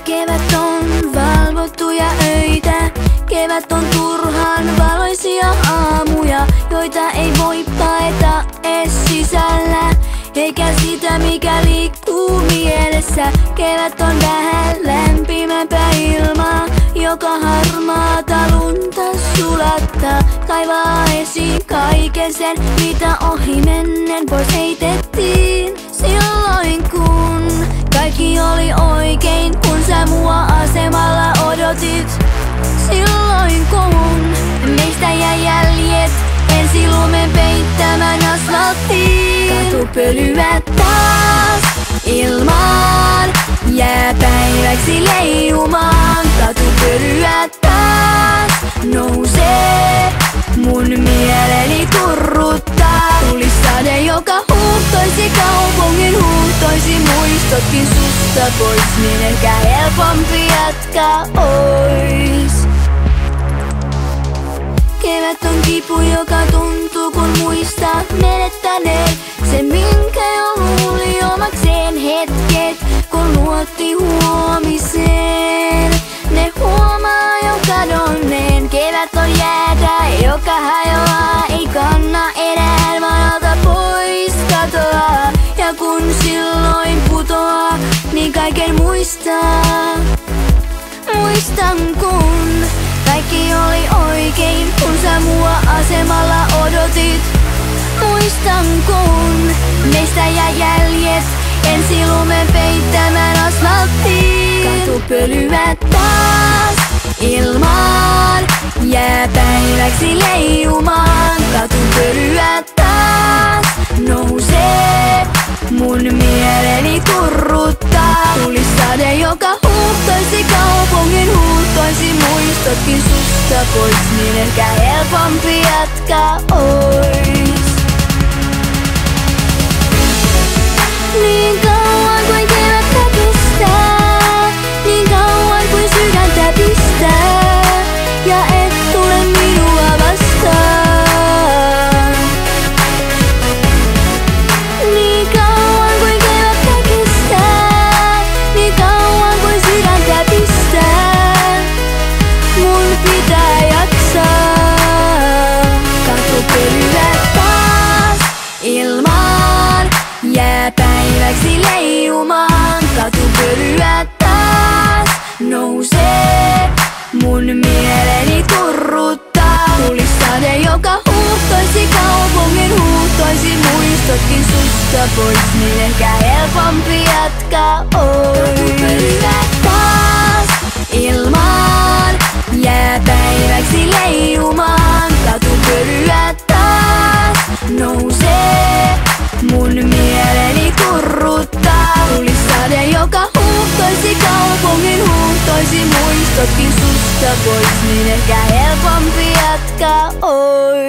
Kevät on valvottuja öitä, kevät on turhan valoisia aamuja, joita ei voi paeta ees sisällä, eikä sitä mikä liikkuu mielessä. Kevät on vähän lämpimämpää ilmaa, joka harmaata lunta sulattaa, kaivaa esiin kaiken sen, mitä ohi mennen pois heitettiin. Silloin kun kaikki oli oikein, kun sä mua asemalla odotit. Silloin kun meistä jäi jäljet ensi lumen peittämän asfalttiin. Katupölyä taas ilmaan, jää päiväksi leijumaan. Katupölyä taas nousee, mun mieleni turruttaa. Tulis sade, joka huuhtoisi kaupungin, huuhtoisi muistotkin susta pois, niin ehkä helpompi jatkaa ois. Kevät on kipu, joka tuntuu kun muistaa menettäneen sen, minkä jo luuli omakseen. Hetket kun luotti huomiseen, ne huomaa jo kadonneen. Kevät on jäätä, joka hajoaa, ei kanna enää maailmalta pois katoaa. Ja kun silloin putoaa, niin kaiken muistaa. Muistan kun kaikki oli oikein, kun sä mua asemalla odotit. Muistan kun meistä jäi jäljet ensi lumen peittämän asfalttiin. Katupölyä taas ilmaan, jää päiväksi leijumaan. Katupölyä taas nousee, mun mieleni turruttaa. Tulis sade, joka huuhtoisi kaupungin, huuhtoisi muistotkin susta pois, niin ehkä helpompi jatkaa ois. Niin kauan kuin kevättä kestää, niin kauan kuin sydäntä pistää, ja et tule minua vastaan. Niin kauan kuin kevättä kestää, niin kauan kuin sydäntä pistää, mun pitää jaksaa. Katupölyä taas ilmaan, jää päiväksi leijumaan. Katupölyä taas nousee, mun mieleni turruttaa. Tulis sade, joka huuhtoisi kaupungin, huuhtoisi muistotkin susta pois, niin ehkä helpompi jatkaa ois. Katupölyä taas ilmaan, jää päiväksi leijumaan. Katupölyä taas nousee, mun mieleni turruttaa. Tulis sade, joka huuhtoisi kaupungin, huuhtoisi muistotkin susta pois, niin ehkä helpompi jatkaa ois.